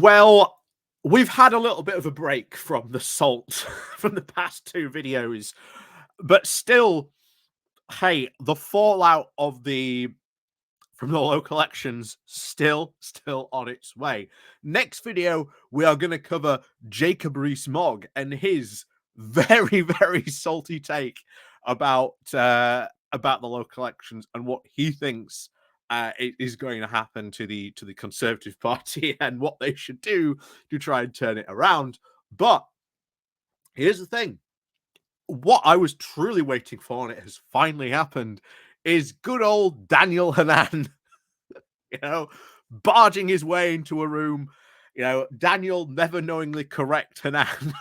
Well, we've had a little bit of a break from the salt from the past two videos, but still, hey, the fallout of the from the local elections still on its way. Next video, we are going to cover Jacob Rees-Mogg and his very salty take about the local elections and what he thinks is going to happen to the Conservative Party and what they should do to try and turn it around. But here's the thing: what I was truly waiting for, and it has finally happened, is good old Daniel Hannan, you know, barging his way into a room. You know, Daniel never knowingly correct Hannan.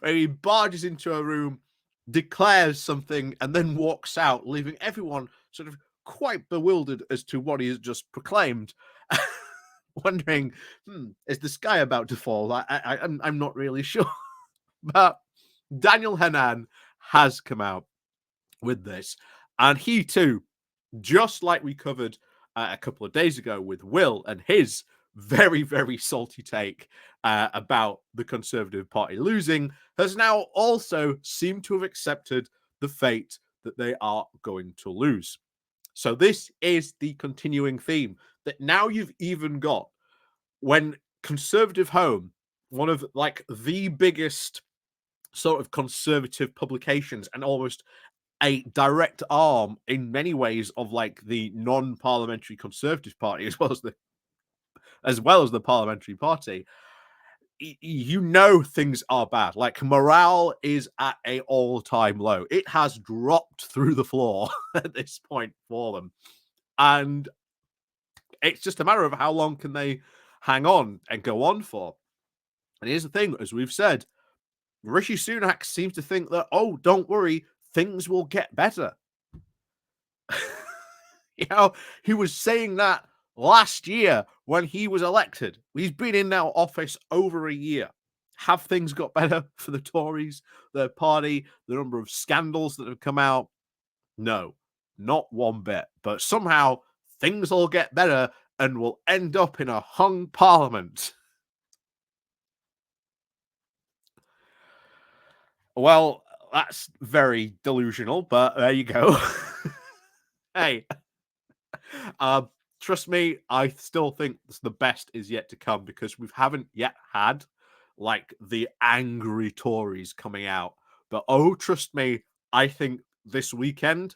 He barges into a room, declares something, and then walks out, leaving everyone sort of quite bewildered as to what he has just proclaimed. Wondering, is the sky about to fall? I'm not really sure. But Daniel Hannan has come out with this, and he too, just like we covered a couple of days ago with Will and his very salty take about the Conservative Party losing, has now also seemed to have accepted the fate that they are going to lose. So this is the continuing theme that now you've even got when Conservative Home, one of like the biggest sort of conservative publications and almost a direct arm in many ways of like the non-parliamentary Conservative Party as well as the parliamentary party, you know things are bad. Like morale is at a all-time low. It has dropped through the floor at this point for them. And it's just a matter of how long can they hang on and go on for. And here's the thing, as we've said, Rishi Sunak seems to think that, oh, don't worry, things will get better. You know, he was saying that last year when he was elected. He's been in now office over a year. Have things got better for the Tories, their party, the number of scandals that have come out? No, not one bit. But somehow things will get better and we'll end up in a hung parliament. Well, that's very delusional, but there you go. Hey, trust me, I still think the best is yet to come because we haven't yet had like the angry Tories coming out. But oh, trust me, I think this weekend,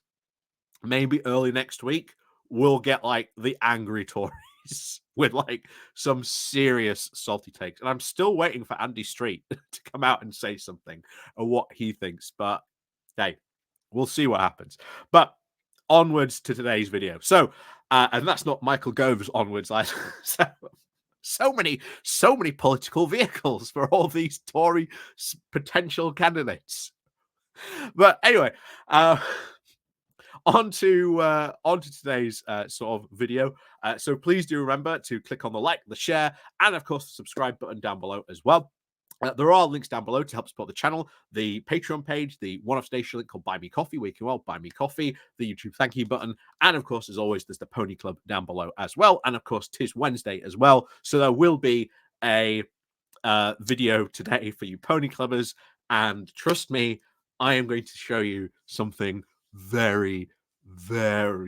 maybe early next week, we'll get like the angry Tories with like some serious salty takes. And I'm still waiting for Andy Street to come out and say something or what he thinks. But hey, we'll see what happens. But onwards to today's video. So, and that's not Michael Gove's onwards. So many political vehicles for all these Tory potential candidates. But anyway, on to today's sort of video. So please do remember to click on the like, the share, and of course the subscribe button down below as well. There are links down below to help support the channel, the Patreon page, the one-off station link called Buy Me Coffee, where you can buy me coffee, the YouTube thank you button, and of course, as always, there's the Pony Club down below as well. And of course, 'tis Wednesday as well, so there will be a video today for you Pony Clubbers. And trust me, I am going to show you something very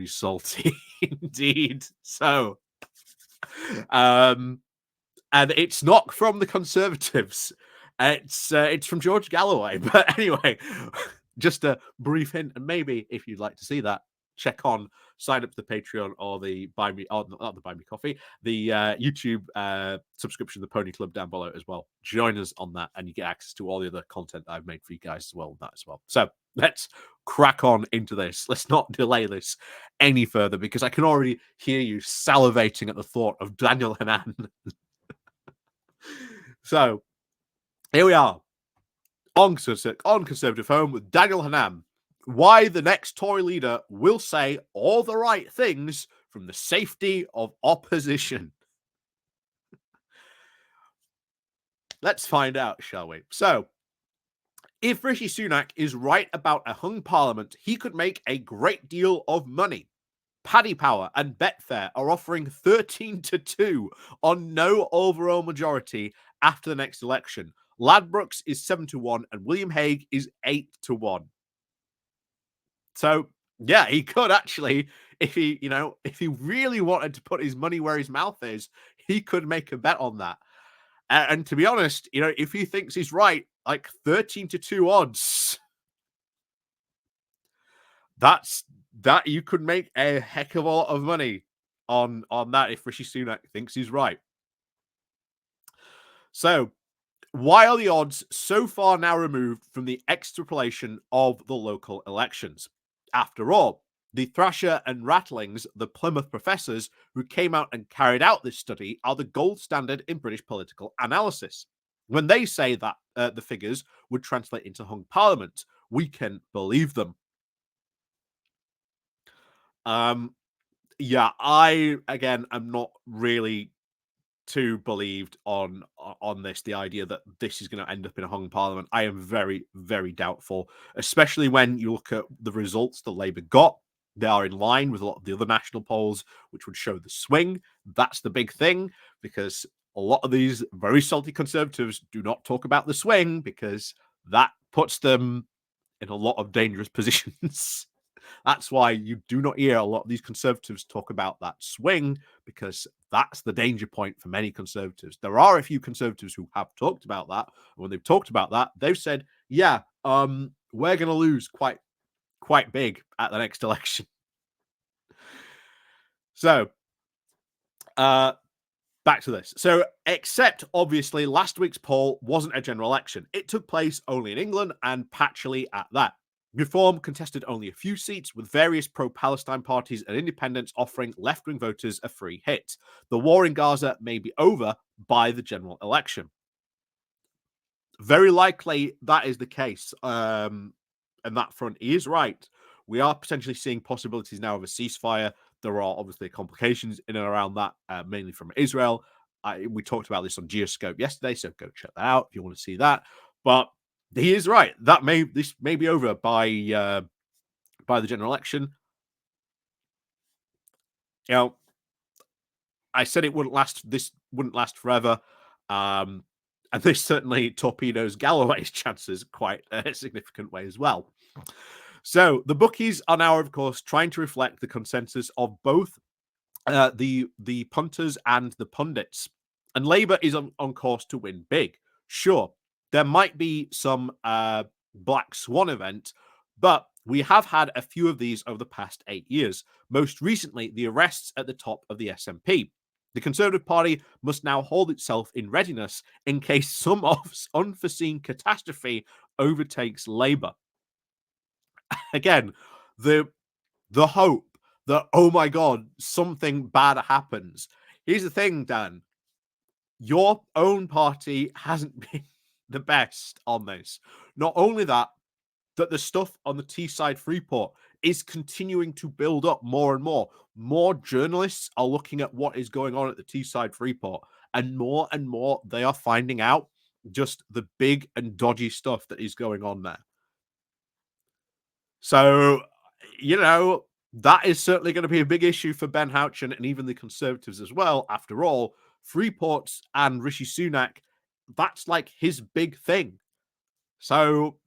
salty indeed. So, and it's not from the Conservatives. It's from George Galloway. But anyway, just a brief hint, and maybe if you'd like to see that, sign up to the Patreon or the Buy Me, or not the Buy Me Coffee, the YouTube subscription, the Pony Club down below as well. Join us on that, and you get access to all the other content that I've made for you guys as well. That as well. So let's crack on into this. Let's not delay this any further because I can already hear you salivating at the thought of Daniel Hannan. So here we are on Conservative Home with Daniel Hannan. Why the next Tory leader will say all the right things from the safety of opposition. Let's find out, shall we? So, if Rishi Sunak is right about a hung parliament, he could make a great deal of money. Paddy Power and Betfair are offering 13-2 on no overall majority after the next election. Ladbrokes is 7-1 and William Hague is 8-1. So yeah, he could actually, if he really wanted to put his money where his mouth is, he could make a bet on that. And to be honest, if he thinks he's right, like 13-2 odds, that you could make a heck of a lot of money on that if Rishi Sunak thinks he's right. So why are the odds so far now removed from the extrapolation of the local elections? After all, the Thrasher and Rattlings, the Plymouth professors who came out and carried out this study, are the gold standard in British political analysis. When they say that the figures would translate into hung parliament, we can believe them. Yeah, I again am not really too believed on this. The idea that this is going to end up in a hung parliament, I am very, very doubtful. Especially when you look at the results that Labour got, they are in line with a lot of the other national polls, which would show the swing. That's the big thing, because a lot of these very salty Conservatives do not talk about the swing because that puts them in a lot of dangerous positions. That's why you do not hear a lot of these Conservatives talk about that swing, because that's the danger point for many Conservatives. There are a few Conservatives who have talked about that. And when they've talked about that, they've said, yeah, we're going to lose quite big at the next election. So, back to this. So, except obviously last week's poll wasn't a general election. It took place only in England and patchily at that. Reform contested only a few seats, with various pro-Palestine parties and independents offering left-wing voters a free hit. The war in Gaza may be over by the general election. Very likely that is the case. And that front, he is right. We are potentially seeing possibilities now of a ceasefire. There are obviously complications in and around that, mainly from Israel. We talked about this on Geoscope yesterday, so go check that out if you want to see that. But he is right. This may be over by the general election. I said it wouldn't last. This wouldn't last forever, and this certainly torpedoes Galloway's chances quite a significant way as well. So the bookies are now, of course, trying to reflect the consensus of both the punters and the pundits, and Labour is on course to win big. Sure, there might be some black swan event, but we have had a few of these over the past 8 years. Most recently, the arrests at the top of the SNP. The Conservative Party must now hold itself in readiness in case some unforeseen catastrophe overtakes Labour. Again, the hope that, oh my God, something bad happens. Here's the thing, Dan. Your own party hasn't been the best on this. Not only that the stuff on the Teesside Freeport is continuing to build up more and more. More journalists are looking at what is going on at the Teesside Freeport, and more they are finding out just the big and dodgy stuff that is going on there. So, that is certainly going to be a big issue for Ben Houchen and even the Conservatives as well. After all, Freeports and Rishi Sunak, that's like his big thing. So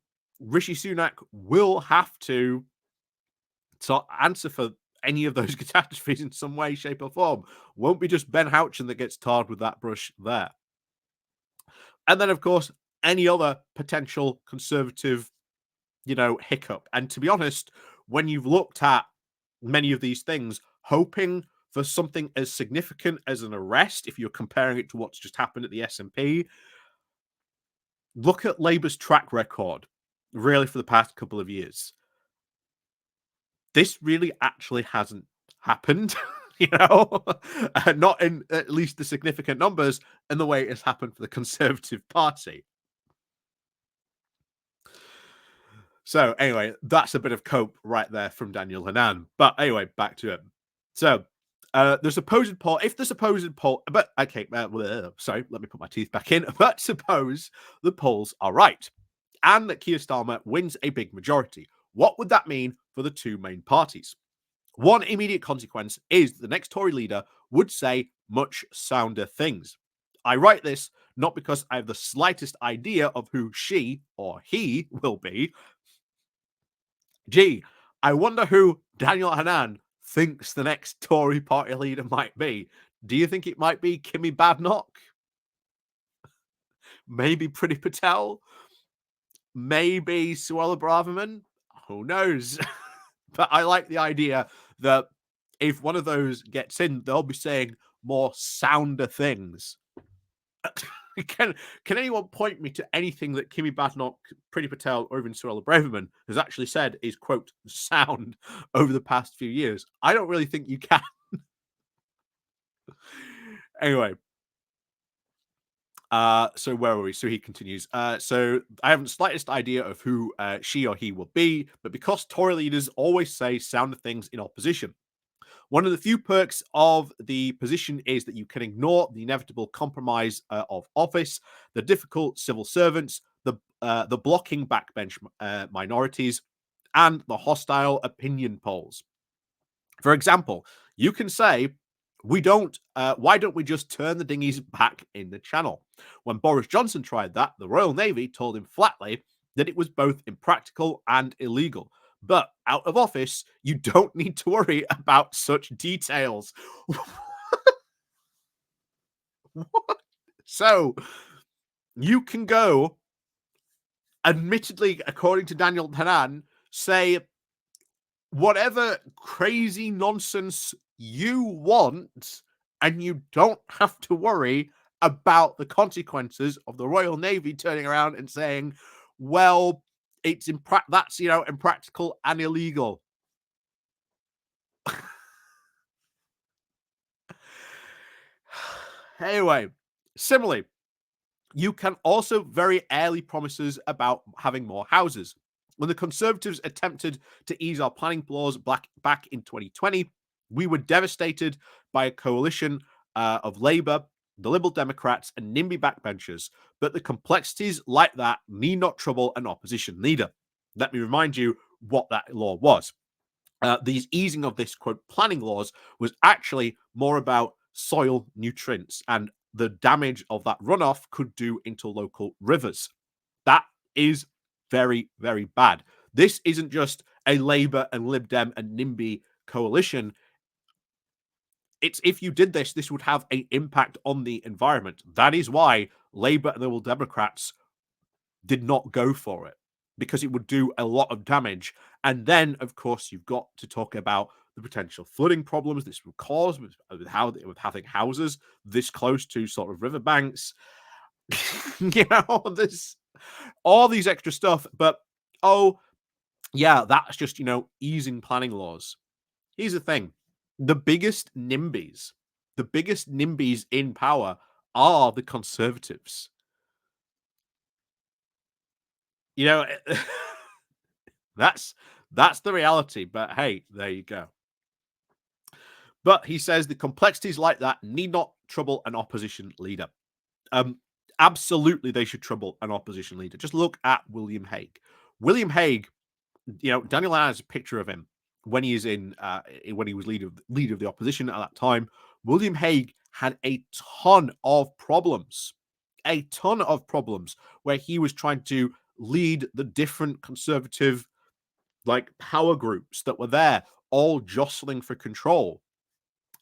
Rishi Sunak will have to answer for any of those catastrophes in some way, shape, or form. Won't be just Ben Houchen that gets tarred with that brush there. And then, of course, any other potential Conservative, hiccup. And to be honest, when you've looked at many of these things, hoping for something as significant as an arrest, if you're comparing it to what's just happened at the SNP, look at Labour's track record, really, for the past couple of years. This really actually hasn't happened, not in at least the significant numbers in the way it's happened for the Conservative Party. So anyway, that's a bit of cope right there from Daniel Hannan. But anyway, back to it. So the supposed poll, but okay, sorry, let me put my teeth back in. But suppose the polls are right and that Keir Starmer wins a big majority. What would that mean for the two main parties? One immediate consequence is the next Tory leader would say much sounder things. I write this not because I have the slightest idea of who she or he will be. Gee, I wonder who Daniel Hannan thinks the next Tory party leader might be. Do you think it might be Kimmy Badenoch? Maybe Priti Patel? Maybe Suella Braverman? Who knows? But I like the idea that if one of those gets in, they'll be saying more sounder things. can can anyone point me to anything that Kimmy Badenoch, Priti Patel, or even Suella Braverman has actually said is quote sound over the past few years? I don't really think you can. Anyway, so where were we? So he continues. So I haven't the slightest idea of who she or he will be, but because Tory leaders always say sounder things in opposition. One of the few perks of the position is that you can ignore the inevitable compromise of office, the difficult civil servants, the blocking backbench minorities, and the hostile opinion polls. For example, you can say, "We don't. Why don't we just turn the dinghies back in the channel?" When Boris Johnson tried that, the Royal Navy told him flatly that it was both impractical and illegal. But out of office, you don't need to worry about such details. What? So you can go, admittedly, according to Daniel Hannan, say whatever crazy nonsense you want, and you don't have to worry about the consequences of the Royal Navy turning around and saying, well, that's impractical and illegal. Anyway, similarly, you can also very early promises about having more houses. When the Conservatives attempted to ease our planning laws back in 2020, we were devastated by a coalition of Labour, the Liberal Democrats, and NIMBY backbenchers. But the complexities like that need not trouble an opposition leader. Let me remind you what that law was. These easing of this quote planning laws was actually more about soil nutrients and the damage of that runoff could do into local rivers. That is very, very bad. This isn't just a Labour and Lib Dem and NIMBY coalition. It's if you did this, this would have an impact on the environment. That is why Labour and the Liberal Democrats did not go for it, because it would do a lot of damage. And then, of course, you've got to talk about the potential flooding problems this would cause with having houses this close to sort of riverbanks. There's all these extra stuff. But oh, yeah, that's just easing planning laws. Here's the thing: the biggest NIMBYs in power are the Conservatives. You know, That's that's the reality, but hey, there you go. But he says the complexities like that need not trouble an opposition leader. Um, Absolutely, they should trouble an opposition leader. Just look at William Hague. William Hague, Daniel Hannan has a picture of him when he is when he was leader of the opposition at that time. William Hague had a ton of problems where he was trying to lead the different conservative power groups that were there, all jostling for control.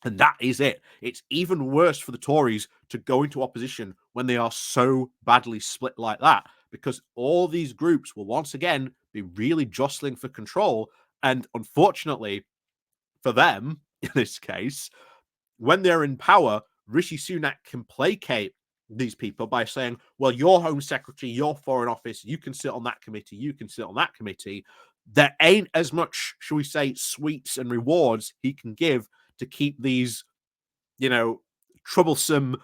And that is it. It's even worse for the Tories to go into opposition when they are so badly split like that, because all these groups will once again be really jostling for control. And unfortunately for them, in this case, when they're in power, Rishi Sunak can placate these people by saying, well, your Home Secretary, your Foreign Office, you can sit on that committee, you can sit on that committee. There ain't as much, shall we say, sweets and rewards he can give to keep these, troublesome,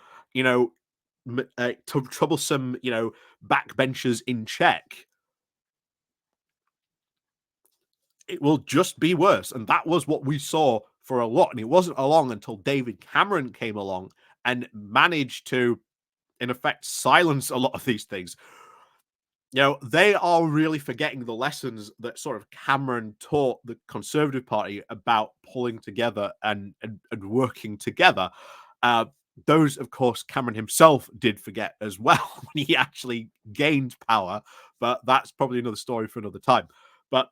troublesome, backbenchers in check. It will just be worse. And that was what we saw for a lot. And it wasn't long until David Cameron came along and managed to, in effect, silence a lot of these things. They are really forgetting the lessons that sort of Cameron taught the Conservative Party about pulling together and working together. Uh, those, of course, Cameron himself did forget as well when he actually gained power, but that's probably another story for another time. But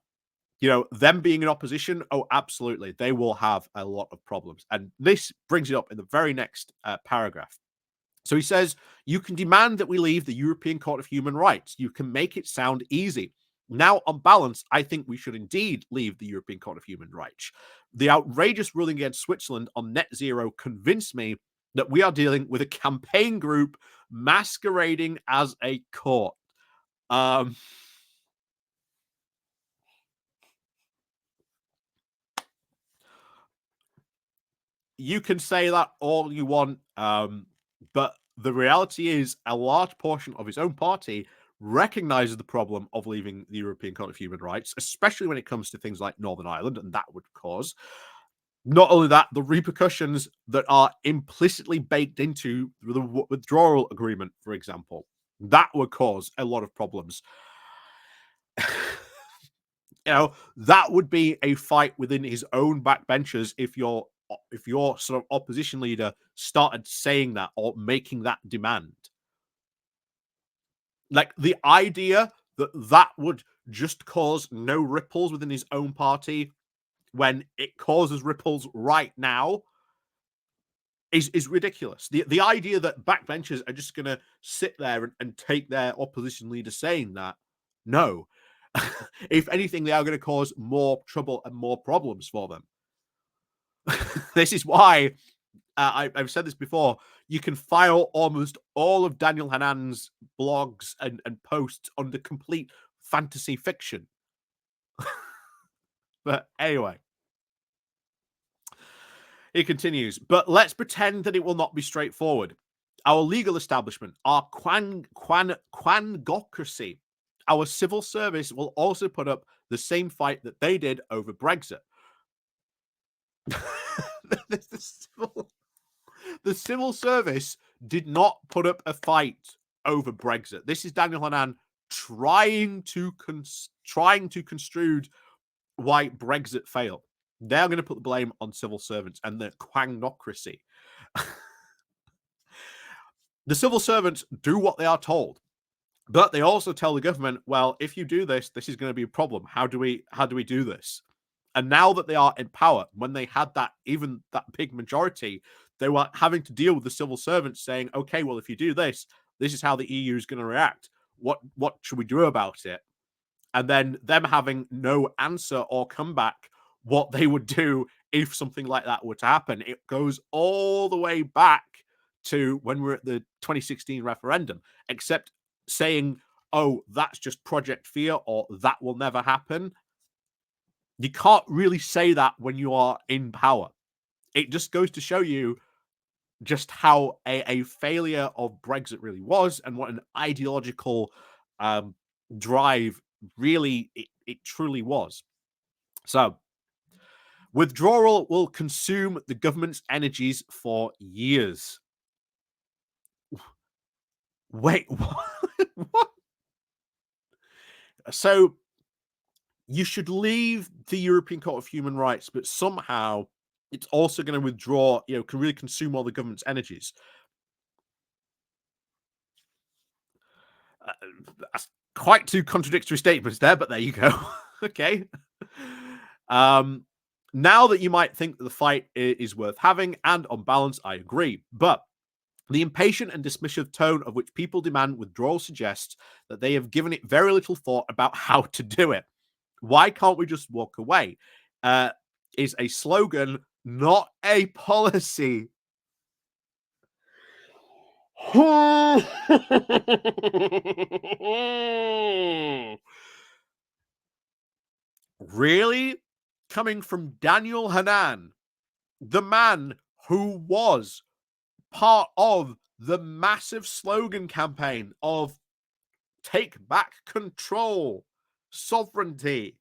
them being in opposition, oh, absolutely, they will have a lot of problems, and this brings it up in the very next paragraph. So he says, you can demand that we leave the European Court of Human Rights. You can make it sound easy. Now, on balance, I think we should indeed leave the European Court of Human Rights. The outrageous ruling against Switzerland on net zero convinced me that we are dealing with a campaign group masquerading as a court. Um, you can say that all you want, but the reality is a large portion of his own party recognizes the problem of leaving the European Court of Human Rights, especially when it comes to things like Northern Ireland, and that would cause not only that, the repercussions that are implicitly baked into the withdrawal agreement, for example, that would cause a lot of problems. That would be a fight within his own backbenchers if your sort of opposition leader started saying that or making that demand. Like the idea that that would just cause no ripples within his own party when it causes ripples right now is ridiculous. The idea that backbenchers are just going to sit there and take their opposition leader saying that, no. If anything, they are going to cause more trouble and more problems for them. This is why I've said this before. You can file almost all of Daniel Hannan's blogs and posts under complete fantasy fiction. But anyway, he continues. But let's pretend that it will not be straightforward. Our legal establishment, our quangocracy, our civil service will also put up the same fight that they did over Brexit. The civil service did not put up a fight over Brexit. This is Daniel Hannan trying to construe why Brexit failed. They're going to put the blame on civil servants and the quangnocracy. The civil servants do what they are told, but they also tell the government, well, if you do this, this is going to be a problem. How do we do this? And now that they are in power, when they had even that big majority, they were having to deal with the civil servants saying, okay, well, if you do this, this is how the EU is going to react. What should we do about it? And then them having no answer or comeback what they would do if something like that were to happen. It goes all the way back to when we're at the 2016 referendum, except saying, oh, that's just Project Fear or that will never happen. You can't really say that when you are in power. It just goes to show you just how a failure of Brexit really was and what an ideological drive really it truly was. So, withdrawal will consume the government's energies for years. Wait, what? What? So, you should leave the European Court of Human Rights, but somehow it's also going to withdraw, can really consume all the government's energies. Uh, that's quite two contradictory statements there, but there you go. Okay. Um, now that you might think that the fight is worth having, and on balance, I agree. But the impatient and dismissive tone of which people demand withdrawal suggests that they have given it very little thought about how to do it. Why can't we just walk away? Is a slogan, not a policy. Really? Coming from Daniel Hannan, the man who was part of the massive slogan campaign of take back control, sovereignty.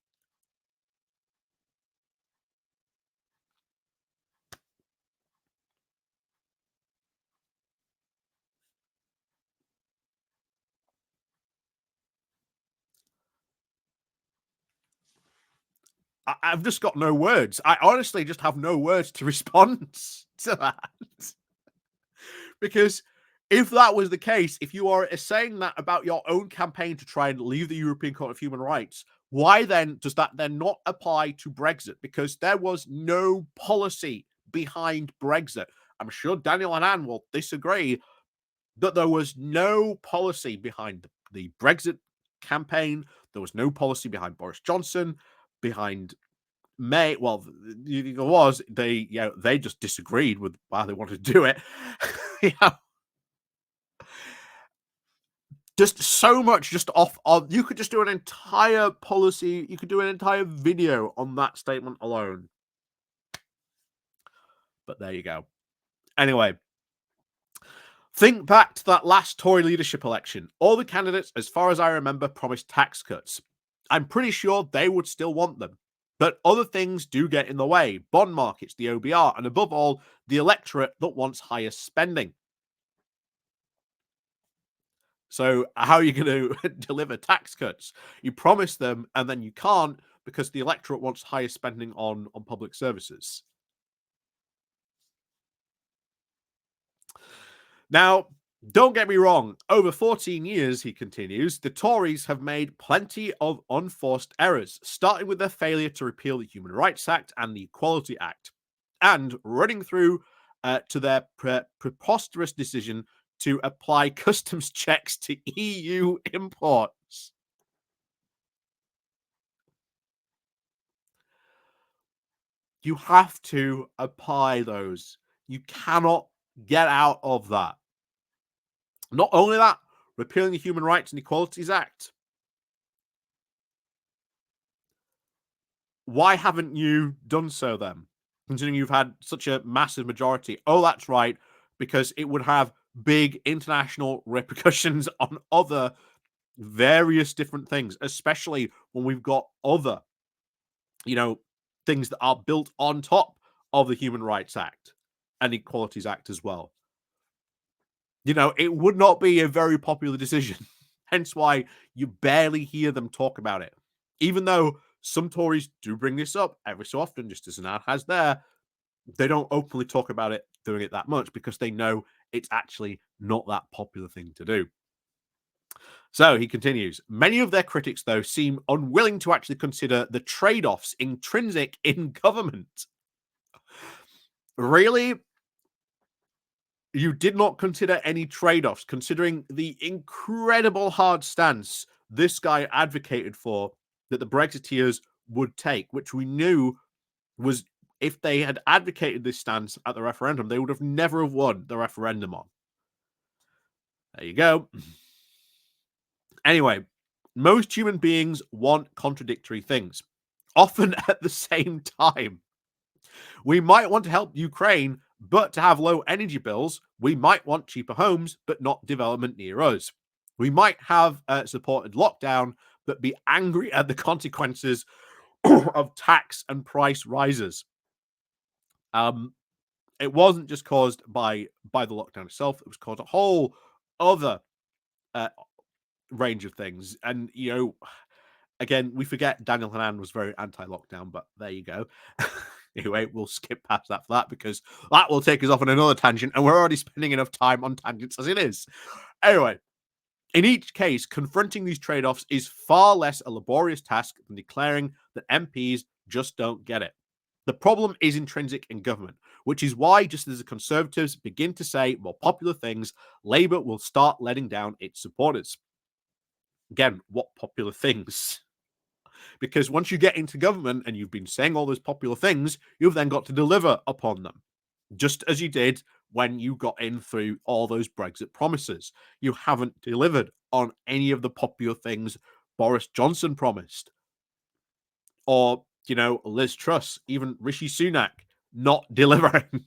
I've just got no words. I honestly just have no words to respond to that. Because if that was the case, if you are saying that about your own campaign to try and leave the European Court of Human Rights, why then does that then not apply to Brexit? Because there was no policy behind Brexit. I'm sure Daniel Hannan will disagree that there was no policy behind the Brexit campaign. There was no policy behind Boris Johnson, behind May. Well, there was. They just disagreed with why they wanted to do it. Yeah, just so much just off of. You could just do an entire policy. You could do an entire video on that statement alone. But there you go. Anyway, think back to that last Tory leadership election. All the candidates, as far as I remember, promised tax cuts. I'm pretty sure they would still want them. But other things do get in the way. Bond markets, the OBR, and above all, the electorate that wants higher spending. So how are you going to deliver tax cuts? You promise them, and then you can't because the electorate wants higher spending on public services. Now, don't get me wrong, over 14 years, he continues, the Tories have made plenty of unforced errors, starting with their failure to repeal the Human Rights Act and the Equality Act, and running through to their preposterous decision to apply customs checks to EU imports. You have to apply those. You cannot get out of that. Not only that, repealing the Human Rights and Equalities Act. Why haven't you done so then? Considering you've had such a massive majority. Oh, that's right, because it would have big international repercussions on other various different things, especially when we've got other, things that are built on top of the Human Rights Act and Equalities Act as well. It would not be a very popular decision. Hence why you barely hear them talk about it. Even though some Tories do bring this up every so often, just as an ad has there, they don't openly talk about it, doing it that much, because they know it's actually not that popular thing to do. So he continues, many of their critics, though, seem unwilling to actually consider the trade-offs intrinsic in government. Really? You did not consider any trade-offs, considering the incredible hard stance this guy advocated for that the Brexiteers would take, which we knew was, if they had advocated this stance at the referendum, they would have never have won the referendum on. There you go. Anyway, most human beings want contradictory things, often at the same time. We might want to help Ukraine, but to have low energy bills. We might want cheaper homes, but not development near us. We might have supported lockdown, but be angry at the consequences of tax and price rises. It wasn't just caused by the lockdown itself. It was caused a whole other range of things. And, again, we forget Daniel Hannan was very anti-lockdown, but there you go. Anyway, we'll skip past that for that, because that will take us off on another tangent, and we're already spending enough time on tangents as it is. Anyway, in each case, confronting these trade-offs is far less a laborious task than declaring that MPs just don't get it. The problem is intrinsic in government, which is why, just as the Conservatives begin to say more popular things, Labour will start letting down its supporters. Again, what popular things? Because once you get into government and you've been saying all those popular things, you've then got to deliver upon them, just as you did when you got in through all those Brexit promises. You haven't delivered on any of the popular things Boris Johnson promised, or, Liz Truss, even Rishi Sunak, not delivering.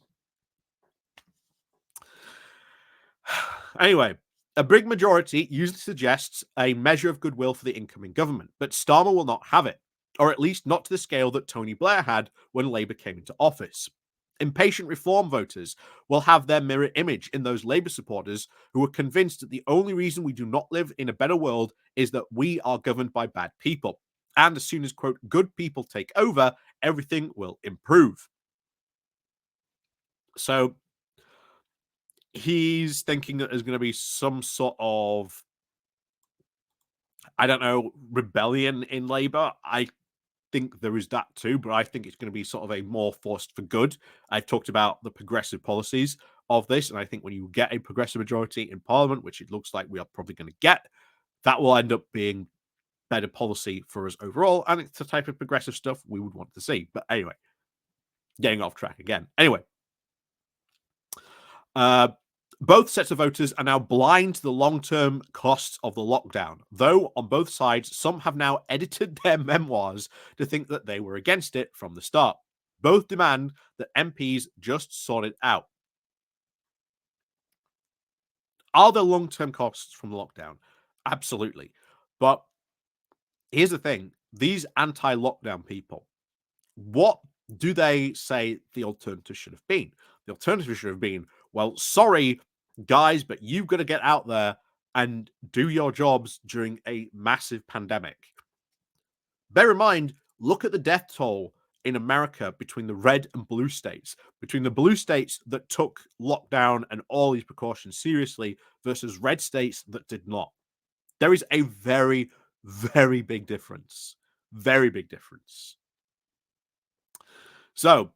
Anyway, a big majority usually suggests a measure of goodwill for the incoming government, but Starmer will not have it, or at least not to the scale that Tony Blair had when Labour came into office. Impatient reform voters will have their mirror image in those Labour supporters who are convinced that the only reason we do not live in a better world is that we are governed by bad people. And as soon as, quote, good people take over, everything will improve. So he's thinking that there's going to be some sort of, I don't know, rebellion in Labour. I think there is that too, but I think it's going to be sort of a more forced for good. I've talked about the progressive policies of this, and I think when you get a progressive majority in Parliament, which it looks like we are probably going to get, that will end up being better policy for us overall, and it's the type of progressive stuff we would want to see. But anyway, getting off track again. Anyway, uh, both sets of voters are now blind to the long-term costs of the lockdown, though on both sides, some have now edited their memoirs to think that they were against it from the start. Both demand that MPs just sort it out. Are there long-term costs from the lockdown? Absolutely. But here's the thing. These anti-lockdown people, what do they say the alternative should have been? The alternative should have been, well, sorry, guys, but you've got to get out there and do your jobs during a massive pandemic. Bear in mind, look at the death toll in America between the red and blue states, between the blue states that took lockdown and all these precautions seriously versus red states that did not. There is a very, very big difference. Very big difference. So,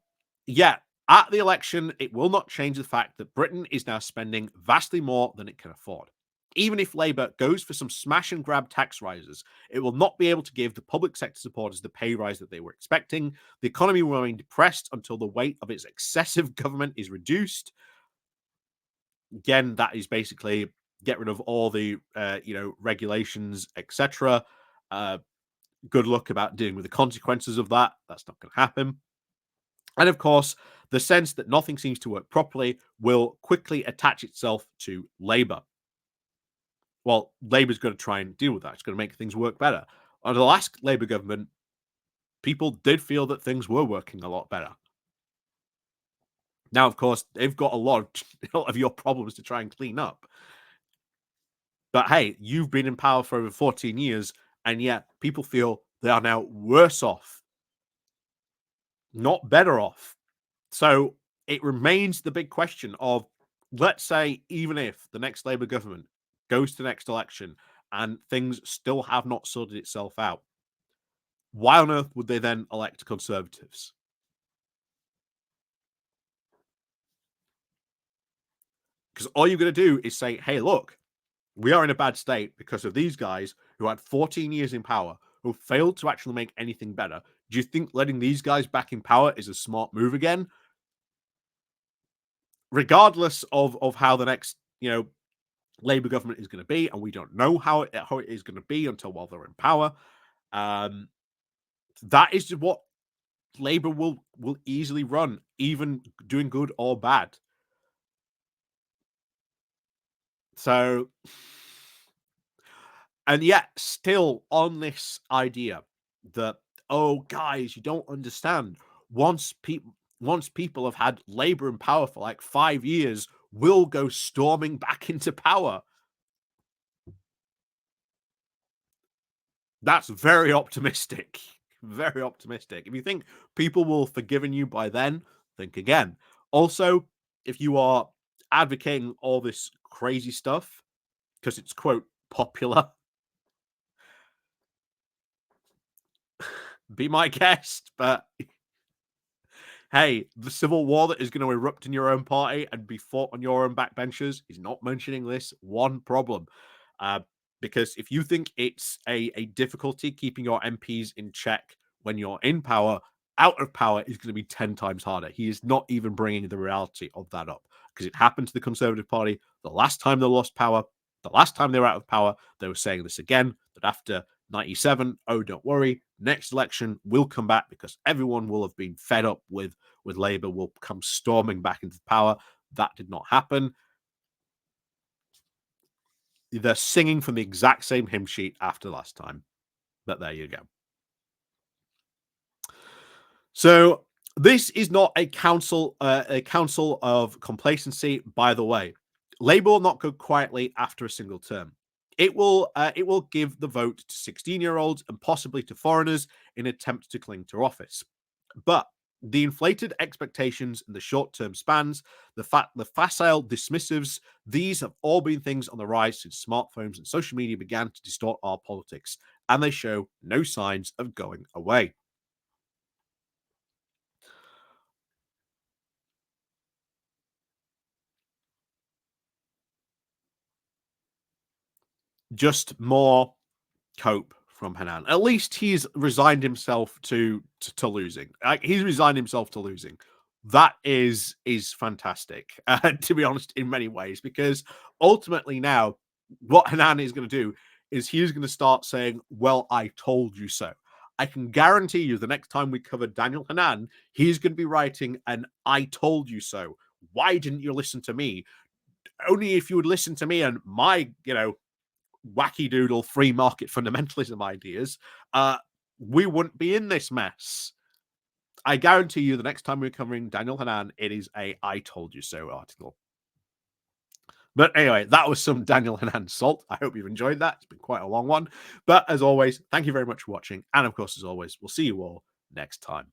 yeah, at the election, it will not change the fact that Britain is now spending vastly more than it can afford. Even if Labour goes for some smash and grab tax rises, it will not be able to give the public sector supporters the pay rise that they were expecting. The economy will remain depressed until the weight of its excessive government is reduced. Again, that is basically get rid of all the regulations, etc. Good luck about dealing with the consequences of that. That's not going to happen. And of course, the sense that nothing seems to work properly will quickly attach itself to Labour. Well, Labour's going to try and deal with that. It's going to make things work better. Under the last Labour government, people did feel that things were working a lot better. Now, of course, they've got a lot of your problems to try and clean up. But hey, you've been in power for over 14 years, and yet people feel they are now worse off, not better off. So it remains the big question of, let's say, even if the next Labour government goes to the next election and things still have not sorted itself out, why on earth would they then elect Conservatives? Because all you're going to do is say, hey, look, we are in a bad state because of these guys who had 14 years in power, who failed to actually make anything better. Do you think letting these guys back in power is a smart move again? Regardless of how the next, Labour government is going to be, and we don't know how it is going to be until while they're in power. That is what Labour will easily run, even doing good or bad. So, and yet, still on this idea that, oh, guys, you don't understand. Once people have had Labour in power for like 5 years, we'll go storming back into power. That's very optimistic. Very optimistic. If you think people will have forgiven you by then, think again. Also, if you are advocating all this crazy stuff because it's, quote, popular, be my guest. But hey, the civil war that is going to erupt in your own party and be fought on your own backbenchers is not mentioning this one problem. Because if you think it's a difficulty keeping your MPs in check when you're in power, out of power is going to be 10 times harder. He is not even bringing the reality of that up because it happened to the Conservative Party the last time they lost power. The last time they were out of power, they were saying this again, that after 97, oh, don't worry, next election will come back because everyone will have been fed up with Labour, will come storming back into power. That did not happen. They're singing from the exact same hymn sheet after last time. But there you go. So this is not a council of complacency, by the way. Labour will not go quietly after a single term. It will give the vote to 16-year-olds and possibly to foreigners in attempt to cling to office. But the inflated expectations and the short-term spans, the facile dismissives, these have all been things on the rise since smartphones and social media began to distort our politics, and they show no signs of going away. Just more cope from Hanan. At least he's resigned himself to losing. Like, he's resigned himself to losing. That is fantastic, to be honest, in many ways, because ultimately now what Hanan is going to do is he's going to start saying, "Well, I told you so." I can guarantee you, the next time we cover Daniel Hannan, he's going to be writing an "I told you so." Why didn't you listen to me? Only if you would listen to me and my, wacky doodle free market fundamentalism ideas, uh, we wouldn't be in this mess. I guarantee you the next time we're covering Daniel Hannan, it is a I told you so article. But anyway, that was some Daniel Hannan salt. I hope you've enjoyed that. It's been quite a long one. But as always, thank you very much for watching. And of course, as always, we'll see you all next time.